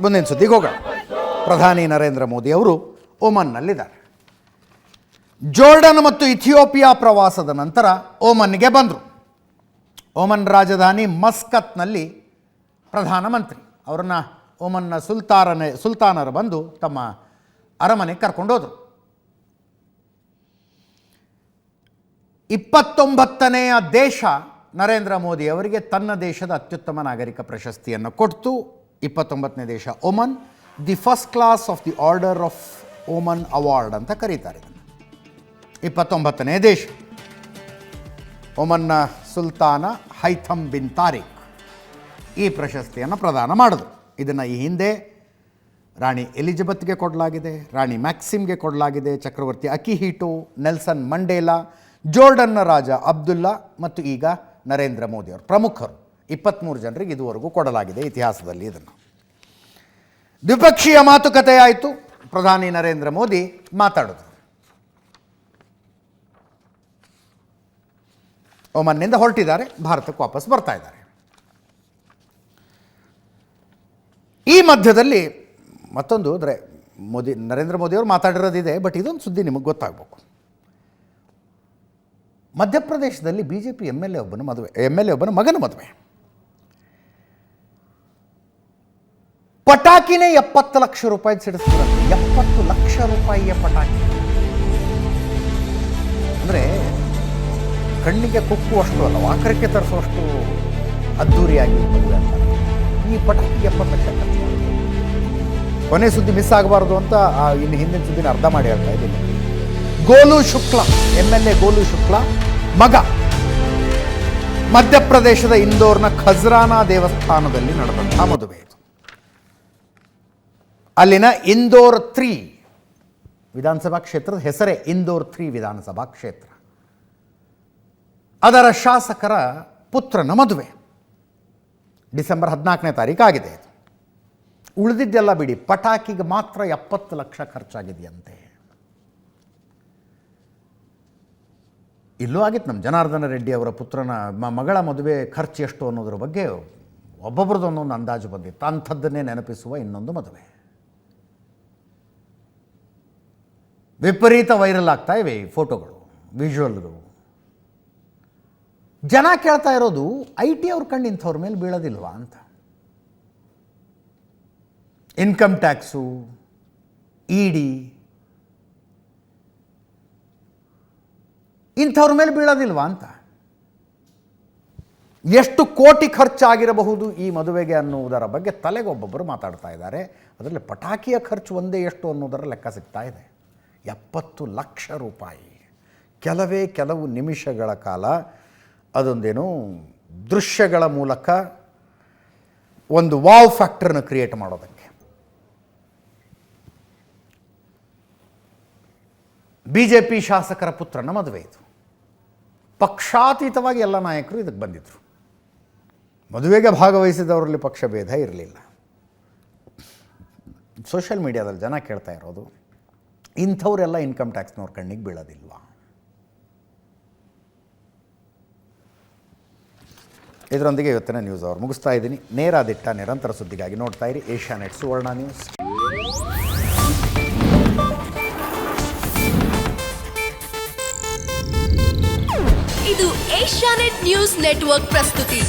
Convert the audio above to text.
ಮುಂದಿನ ಸುದ್ದಿಗೆ ಹೋಗೋಣ. ಪ್ರಧಾನಿ ನರೇಂದ್ರ ಮೋದಿ ಅವರು ಓಮನ್ನಲ್ಲಿದ್ದಾರೆ. ಜೋರ್ಡನ್ ಮತ್ತು ಇಥಿಯೋಪಿಯಾ ಪ್ರವಾಸದ ನಂತರ ಓಮನ್ಗೆ ಬಂದರು. ಓಮನ್ ರಾಜಧಾನಿ ಮಸ್ಕತ್ನಲ್ಲಿ ಪ್ರಧಾನಮಂತ್ರಿ ಅವರನ್ನು ಓಮನ್ನ ಸುಲ್ತಾನರು ಬಂದು ತಮ್ಮ ಅರಮನೆಗೆ ಕರ್ಕೊಂಡೋದ್ರು. 29ನೇ ದೇಶ ನರೇಂದ್ರ ಮೋದಿ ಅವರಿಗೆ ತನ್ನ ದೇಶದ ಅತ್ಯುತ್ತಮ ನಾಗರಿಕ ಪ್ರಶಸ್ತಿಯನ್ನು ಕೊಡ್ತು. 29ನೇ ದೇಶ Oman, the first class of the order of Oman award ಅಂತ ಕರೀತಾರೆ. 29ನೇ ದೇಶ ಓಮನ್ನ ಸುಲ್ತಾನ ಹೈಥಮ್ ಬಿನ್ ತಾರಿಕ್ ಈ ಪ್ರಶಸ್ತಿಯನ್ನು ಪ್ರದಾನ ಮಾಡಿದ್ರು. ಇದನ್ನು ಈ ಹಿಂದೆ ರಾಣಿ ಎಲಿಜಬೆತ್ಗೆ ಕೊಡಲಾಗಿದೆ, ರಾಣಿ ಮ್ಯಾಕ್ಸಿಮ್ಗೆ ಕೊಡಲಾಗಿದೆ, ಚಕ್ರವರ್ತಿ ಅಕಿಹಿಟೋ, ನೆಲ್ಸನ್ ಮಂಡೇಲಾ, ಜೋರ್ಡನ್ನ ರಾಜ ಅಬ್ದುಲ್ಲಾ ಮತ್ತು ಈಗ ನರೇಂದ್ರ ಮೋದಿ ಅವರು ಪ್ರಮುಖರು 23 ಜನರಿಗೆ ಇದುವರೆಗೂ ಕೊಡಲಾಗಿದೆ ಇತಿಹಾಸದಲ್ಲಿ. ಇದನ್ನು ದ್ವಿಪಕ್ಷೀಯ ಮಾತುಕತೆ ಆಯಿತು. ಪ್ರಧಾನಿ ನರೇಂದ್ರ ಮೋದಿ ಮಾತಾಡಿದ್ರು. ಓಮನ್ನಿಂದ ಹೊರಟಿದ್ದಾರೆ, ಭಾರತಕ್ಕೆ ವಾಪಸ್ ಬರ್ತಾ ಇದ್ದಾರೆ. ಈ ಮಧ್ಯದಲ್ಲಿ ಮತ್ತೊಂದು ಅಂದರೆ ನರೇಂದ್ರ ಮೋದಿಯವರು ಮಾತಾಡಿರೋದಿದೆ, ಬಟ್ ಇದೊಂದು ಸುದ್ದಿ ನಿಮಗೆ ಗೊತ್ತಾಗಬೇಕು. ಮಧ್ಯಪ್ರದೇಶದಲ್ಲಿ BJP MLA ಒಬ್ಬನ ಮಗನ ಮದುವೆ. ಪಟಾಕಿನೇ 70 ಲಕ್ಷ ರೂಪಾಯಿ ಸಿಡಿಸ್ತಾರೆ. 70 ಲಕ್ಷ ರೂಪಾಯಿಯ ಪಟಾಕಿ ಅಂದರೆ ಕಣ್ಣಿಗೆ ಕುಕ್ಕುವಷ್ಟು ಅಲ್ಲ, ವಾಕರಕ್ಕೆ ತರಿಸುವಷ್ಟು ಅದ್ಧೂರಿಯಾಗಿ ಮದುವೆ ಅಂತ. ಈ ಪಟಾಕಿಗೆ 70 ಲಕ್ಷ ಖರ್ಚು ಮಾಡಿದ್ರು. ಕೊನೆ ಸುದ್ದಿ ಮಿಸ್ ಆಗಬಾರ್ದು ಅಂತ ಇನ್ನು ಹಿಂದಿನ ಸುದ್ದಿನ ಅರ್ಧ ಮಾಡಿ ಹೇಳ್ತಾ ಇದ್ದೀನಿ. Goal Shukla, MLA goal Shukla ಮಗ ಮಧ್ಯಪ್ರದೇಶದ ಇಂದೋರ್ನ ಖಜ್ರಾನಾ ದೇವಸ್ಥಾನದಲ್ಲಿ ನಡೆದಂಥ ಮದುವೆ ಇದು. ಅಲ್ಲಿನ ಇಂದೋರ್ 3 ವಿಧಾನಸಭಾ ಕ್ಷೇತ್ರದ ಹೆಸರೇ ಇಂದೋರ್ 3 ವಿಧಾನಸಭಾ ಕ್ಷೇತ್ರ. ಅದರ ಶಾಸಕರ ಪುತ್ರನ ಮದುವೆ ಡಿಸೆಂಬರ್ 14ನೇ ತಾರೀಕು ಆಗಿದೆ. ಇದು ಉಳಿದಿದ್ದೆಲ್ಲ ಬಿಡಿ, ಪಟಾಕಿಗೆ ಮಾತ್ರ 70 ಲಕ್ಷ ಖರ್ಚಾಗಿದೆಯಂತೆ. ಇಲ್ಲೂ ಆಗಿತ್ತು ನಮ್ಮ ಜನಾರ್ದನ ರೆಡ್ಡಿ ಅವರ ಪುತ್ರನ ಮಗಳ ಮದುವೆ ಖರ್ಚು ಎಷ್ಟು ಅನ್ನೋದ್ರ ಬಗ್ಗೆ ಒಬ್ಬೊಬ್ರದ್ದು ಒಂದೊಂದು ಅಂದಾಜು ಬಂದಿತ್ತು. ಅಂಥದ್ದನ್ನೇ ನೆನಪಿಸುವ ಇನ್ನೊಂದು ಮದುವೆ. ವಿಪರೀತ ವೈರಲ್ ಆಗ್ತಾ ಇವೆ ಈ ಫೋಟೋಗಳು, ವಿಜುವಲ್ಗಳು. ಜನ ಕೇಳ್ತಾ ಇರೋದು IT ಅವ್ರ ಕಣ್ಣು ಇಂಥವ್ರ ಮೇಲೆ ಬೀಳೋದಿಲ್ವಾ ಅಂತ. ಇನ್ಕಮ್ ಟ್ಯಾಕ್ಸು, ED ಇಂಥವ್ರ ಮೇಲೆ ಬೀಳೋದಿಲ್ವಾ ಅಂತ. ಎಷ್ಟು ಕೋಟಿ ಖರ್ಚಾಗಿರಬಹುದು ಈ ಮದುವೆಗೆ ಅನ್ನುವುದರ ಬಗ್ಗೆ ತಲೆಗೊಬ್ಬೊಬ್ಬರು ಮಾತಾಡ್ತಾ ಇದ್ದಾರೆ. ಅದರಲ್ಲಿ ಪಟಾಕಿಯ ಖರ್ಚು ಒಂದೇ ಎಷ್ಟು ಅನ್ನೋದರ ಲೆಕ್ಕ ಸಿಗ್ತಾ ಇದೆ. 70 ಲಕ್ಷ ರೂಪಾಯಿ. ಕೆಲವು ನಿಮಿಷಗಳ ಕಾಲ ಅದೊಂದೇನು ದೃಶ್ಯಗಳ ಮೂಲಕ ಒಂದು ವಾವ್ ಫ್ಯಾಕ್ಟರ್ನ ಕ್ರಿಯೇಟ್ ಮಾಡೋದಕ್ಕೆ. BJP ಶಾಸಕರ ಪುತ್ರನ ಮದುವೆ ಇದು. ಪಕ್ಷಾತೀತವಾಗಿ ಎಲ್ಲ ನಾಯಕರು ಇದಕ್ಕೆ ಬಂದಿದ್ದರು. ಮದುವೆಗೆ ಭಾಗವಹಿಸಿದವರಲ್ಲಿ ಪಕ್ಷಭೇದ ಇರಲಿಲ್ಲ. ಸೋಷಿಯಲ್ ಮೀಡಿಯಾದಲ್ಲಿ ಜನ ಕೇಳ್ತಾ ಇರೋದು, ಇಂಥವರೆಲ್ಲ ಇನ್ಕಮ್ ಟ್ಯಾಕ್ಸ್ನವ್ರ ಕಣ್ಣಿಗೆ ಬೀಳೋದಿಲ್ವಾ? ಇದರೊಂದಿಗೆ ಇವತ್ತಿನ ನ್ಯೂಸ್ ಅವರ್ ಮುಗಿಸ್ತಾ ಇದ್ದೀನಿ. ನೇರ ದಿಟ್ಟ ನಿರಂತರ ಸುದ್ದಿಗಾಗಿ ನೋಡ್ತಾ ಇರಿ ಏಷ್ಯಾನೆಟ್ ಸುವರ್ಣ ನ್ಯೂಸ್. ಇದು ಏಷ್ಯಾನೆಟ್ ನ್ಯೂಸ್ ನೆಟ್ವರ್ಕ್ ಪ್ರಸ್ತುತಿ.